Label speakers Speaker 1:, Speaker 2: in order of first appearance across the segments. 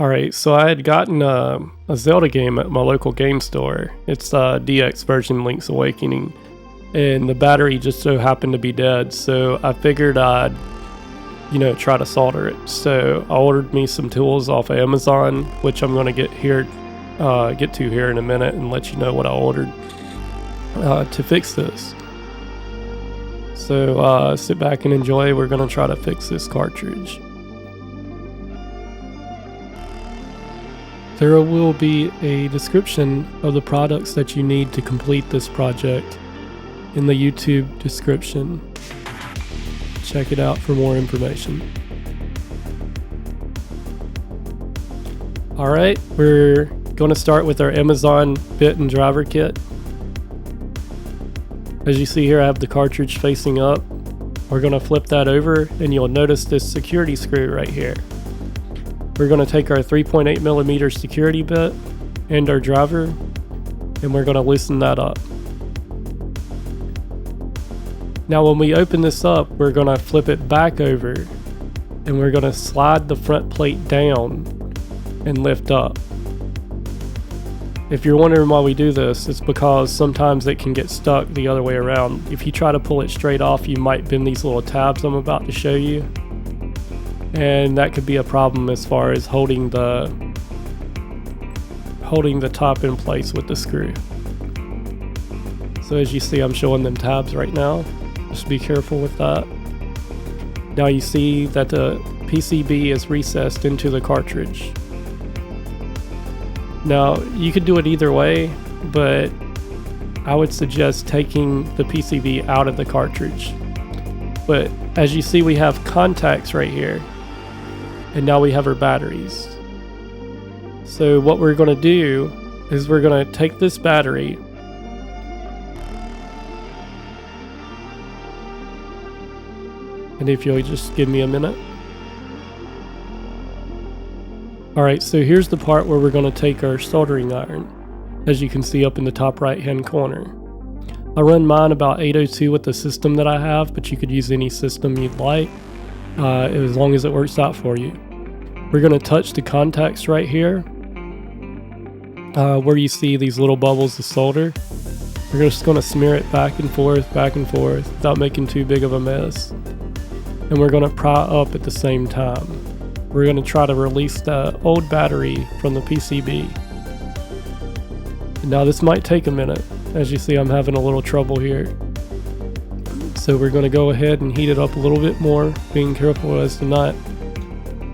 Speaker 1: Alright, so I had gotten a Zelda game at my local game store. It's DX version Link's Awakening, and the battery just so happened to be dead, so I figured I'd, try to solder it. So I ordered me some tools off of Amazon, which I'm going to get to here in a minute and let you know what I ordered to fix this. So sit back and enjoy. We're going to try to fix this cartridge. There will be a description of the products that you need to complete this project in the YouTube description. Check it out for more information. Alright, we're going to start with our Amazon bit and driver kit. As you see here, I have the cartridge facing up. We're going to flip that over and you'll notice this security screw right here. We're going to take our 3.8mm security bit and our driver, and we're going to loosen that up. Now when we open this up, we're going to flip it back over, and we're going to slide the front plate down and lift up. If you're wondering why we do this, it's because sometimes it can get stuck the other way around. If you try to pull it straight off, you might bend these little tabs I'm about to show you. And that could be a problem as far as holding the top in place with the screw. So as you see, I'm showing them tabs right now. Just be careful with that. Now you see that the PCB is recessed into the cartridge. Now you could do it either way, but I would suggest taking the PCB out of the cartridge. But as you see, we have contacts right here. And now we have our batteries. So what we're going to do is we're going to take this battery and if you'll just give me a minute. Alright, so here's the part where we're going to take our soldering iron, as you can see up in the top right hand corner. I run mine about 802 with the system that I have, but you could use any system you'd like. As long as it works out for you. We're going to touch the contacts right here where you see these little bubbles of solder. We're just going to smear it back and forth without making too big of a mess. And we're going to pry up at the same time. We're going to try to release the old battery from the PCB. Now this might take a minute. As you see, I'm having a little trouble here. So we're going to go ahead and heat it up a little bit more, being careful as to not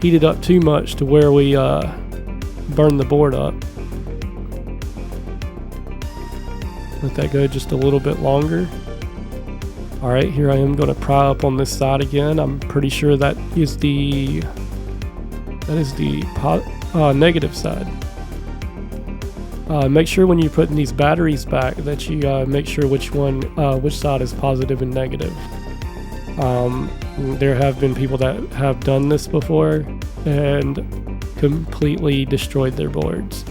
Speaker 1: heat it up too much to where we burn the board up. Let that go just a little bit longer. Alright, here I am going to pry up on this side again. I'm pretty sure that is the negative side. Make sure when you're putting these batteries back that you make sure which side is positive and negative. There have been people that have done this before and completely destroyed their boards.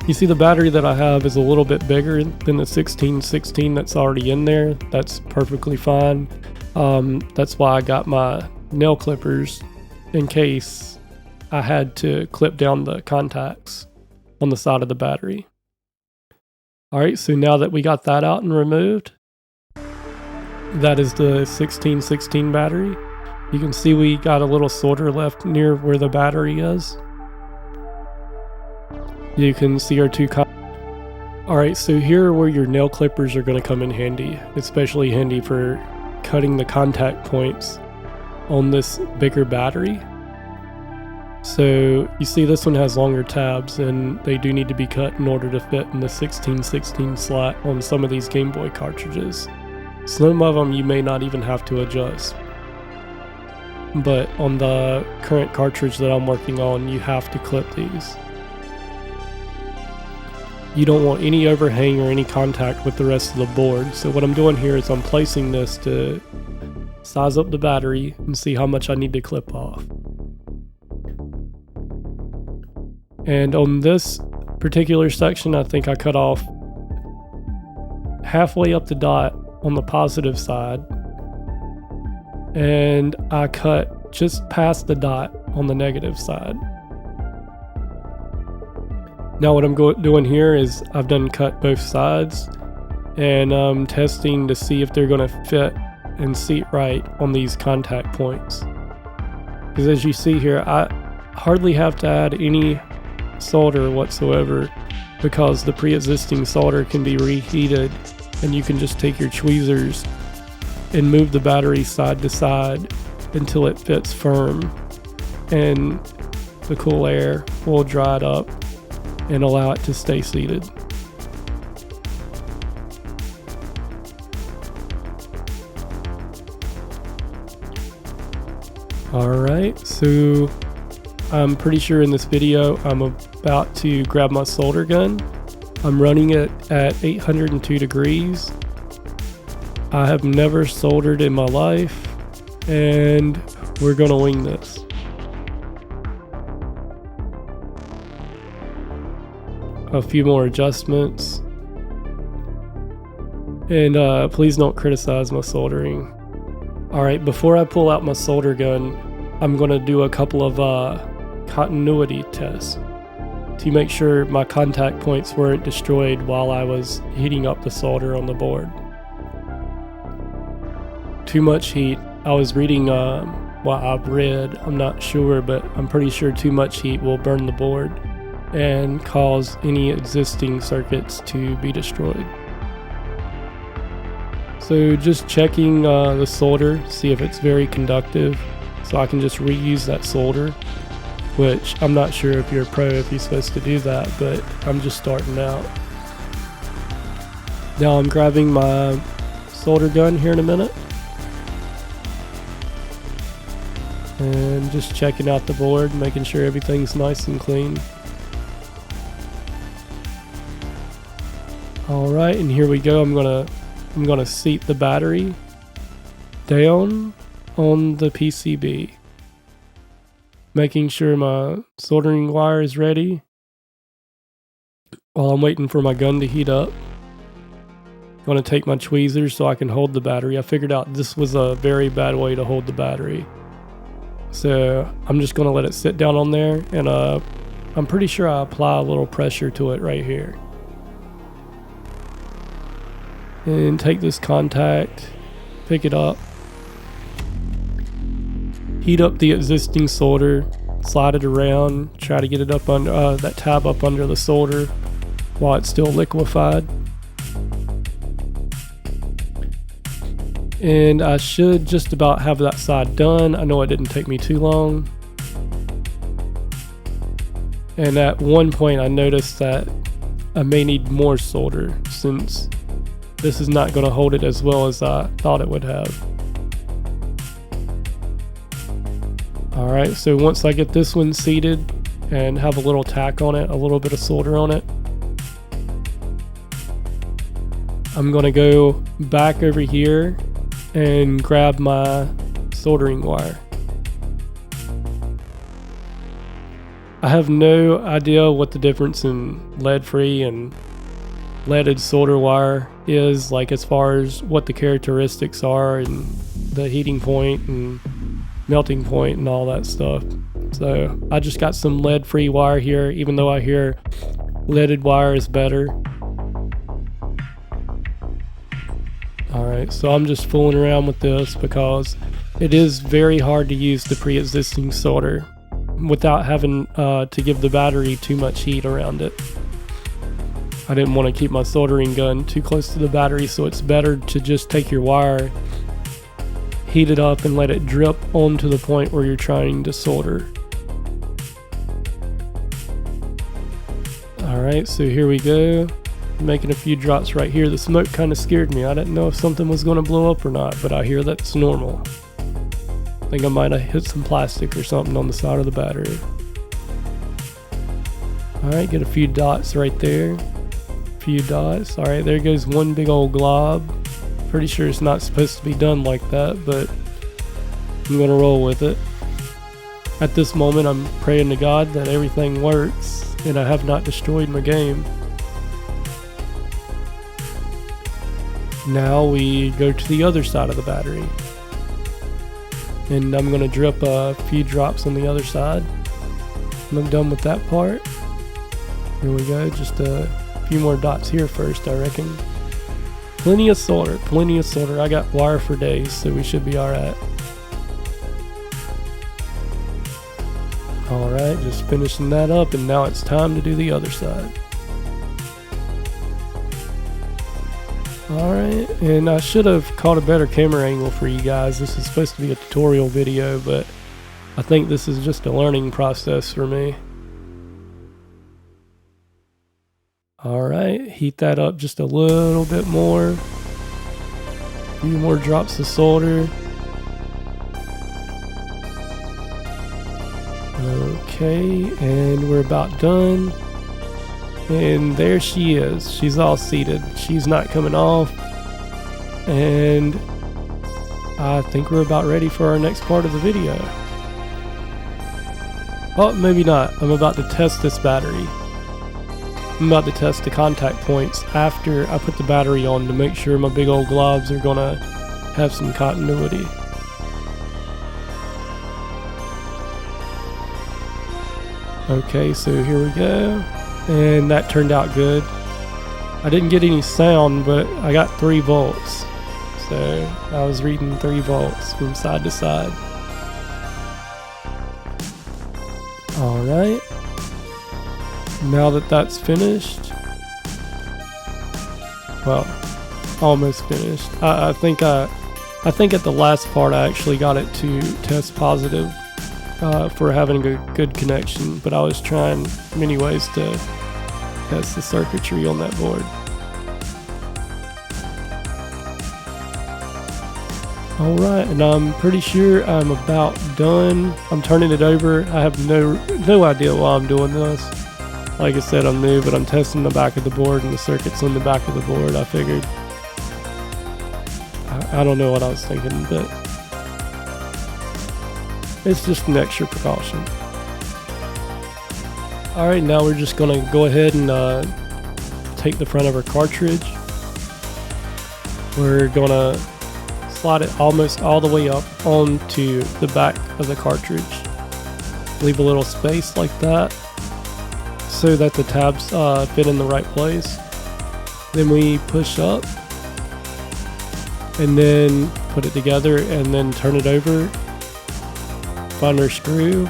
Speaker 1: You see, the battery that I have is a little bit bigger than the 1616 that's already in there. That's perfectly fine. That's why I got my nail clippers in case I had to clip down the contacts on the side of the battery. Alright, so now that we got that out and removed, that is the 1616 battery. You can see we got a little solder left near where the battery is. You can see our two Alright, so here are where your nail clippers are going to come in handy, especially handy for cutting the contact points on this bigger battery. So you see this one has longer tabs, and they do need to be cut in order to fit in the 1616 slot on some of these Gameboy cartridges. Some of them you may not even have to adjust. But on the current cartridge that I'm working on, you have to clip these. You don't want any overhang or any contact with the rest of the board. So what I'm doing here is I'm placing this to size up the battery and see how much I need to clip off. And on this particular section, I think I cut off halfway up the dot on the positive side, and I cut just past the dot on the negative side. Now what I'm doing here is I've done cut both sides, and I'm testing to see if they're going to fit and seat right on these contact points. Because as you see here, I hardly have to add any solder whatsoever, because the pre-existing solder can be reheated, and you can just take your tweezers and move the battery side to side until it fits firm, and the cool air will dry it up and allow it to stay seated. Alright, so I'm pretty sure in this video I'm about to grab my solder gun. I'm running it at 802 degrees. I have never soldered in my life, and we're gonna wing this. A few more adjustments. And please don't criticize my soldering. Alright, before I pull out my solder gun, I'm gonna do a couple of continuity tests to make sure my contact points weren't destroyed while I was heating up the solder on the board. Too much heat. I was reading, well, I've read, I'm not sure, but I'm pretty sure too much heat will burn the board and cause any existing circuits to be destroyed. So just checking the solder, see if it's very conductive, so I can just reuse that solder, which I'm not sure if you're a pro if you're supposed to do that, but I'm just starting out. Now I'm grabbing my solder gun here in a minute, and just checking out the board, making sure everything's nice and clean. Alright, and here we go. I'm gonna seat the battery down on the PCB, making sure my soldering wire is ready while I'm waiting for my gun to heat up. I'm gonna take my tweezers so I can hold the battery. I figured out this was a very bad way to hold the battery, so I'm just gonna let it sit down on there, and I'm pretty sure I apply a little pressure to it right here. And take this contact, pick it up, heat up the existing solder, slide it around, try to get it up under that tab up under the solder while it's still liquefied. And I should just about have that side done. I know it didn't take me too long. And at one point I noticed that I may need more solder, since this is not going to hold it as well as I thought it would have. Alright, so once I get this one seated and have a little tack on it, a little bit of solder on it, I'm going to go back over here and grab my soldering wire. I have no idea what the difference in lead-free and leaded solder wire is, like as far as what the characteristics are and the heating point and melting point and all that stuff. So I just got some lead-free wire here, even though I hear leaded wire is better. Alright, so I'm just fooling around with this because it is very hard to use the pre-existing solder without having to give the battery too much heat around it. I didn't want to keep my soldering gun too close to the battery, so it's better to just take your wire, heat it up, and let it drip onto the point where you're trying to solder. Alright, so here we go. Making a few drops right here. The smoke kind of scared me. I didn't know if something was going to blow up or not, but I hear that's normal. I think I might have hit some plastic or something on the side of the battery. Alright, get a few dots right there. Few dots. Alright, there goes one big old glob. Pretty sure it's not supposed to be done like that, but I'm gonna roll with it. At this moment, I'm praying to God that everything works and I have not destroyed my game. Now we go to the other side of the battery. and I'm going to drip a few drops on the other side. And I'm done with that part. Here we go, just a few more dots here first, I reckon. Plenty of solder, plenty of solder. I got wire for days, so we should be alright. Alright, just finishing that up, and now it's time to do the other side. Alright, and I should have caught a better camera angle for you guys. This is supposed to be a tutorial video, but I think this is just a learning process for me. Alright, heat that up just a little bit more. A few more drops of solder. Okay, and we're about done. And there she is. She's all seated. She's not coming off. And I think we're about ready for our next part of the video. Oh, maybe not. I'm about to test this battery. I'm about to test the contact points after I put the battery on to make sure my big old globs are gonna have some continuity. Okay, so here we go. And that turned out good. I didn't get any sound, but I got 3 volts. So I was reading 3 volts from side to side. Alright. Now that that's finished, well, almost finished. I think at the last part I actually got it to test positive for having a good connection, but I was trying many ways to test the circuitry on that board. Alright, and I'm pretty sure I'm about done. I'm turning it over. I have no idea why I'm doing this. Like I said, I'm new, but I'm testing the back of the board and the circuits on the back of the board. I figured, I don't know what I was thinking, but it's just an extra precaution. Alright, now we're just going to go ahead and take the front of our cartridge. We're going to slide it almost all the way up onto the back of the cartridge. Leave a little space like that so that the tabs fit in the right place. Then we push up and then put it together and then turn it over. Find our screw.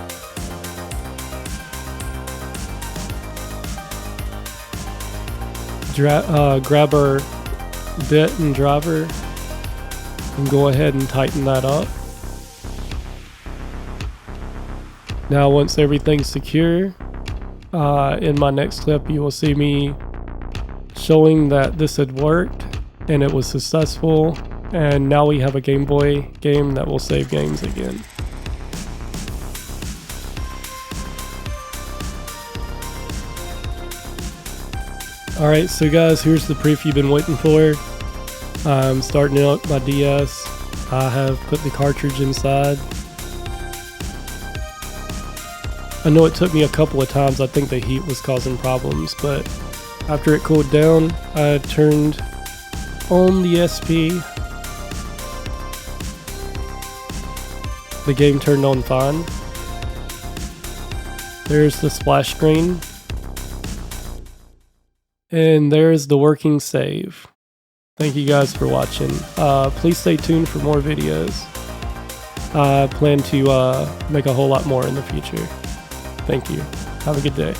Speaker 1: Grab our bit and driver and go ahead and tighten that up. Now once everything's secure, in my next clip you will see me showing that this had worked and it was successful, and now we have a Game Boy game that will save games again. Alright, so guys, here's the proof you've been waiting for. I'm starting up my DS. I have put the cartridge inside. I know it took me a couple of times. I think the heat was causing problems, but after it cooled down, I turned on the SP. The game turned on fine. There's the splash screen. And there's the working save. Thank you guys for watching. Please stay tuned for more videos. I plan to make a whole lot more in the future. Thank you. Have a good day.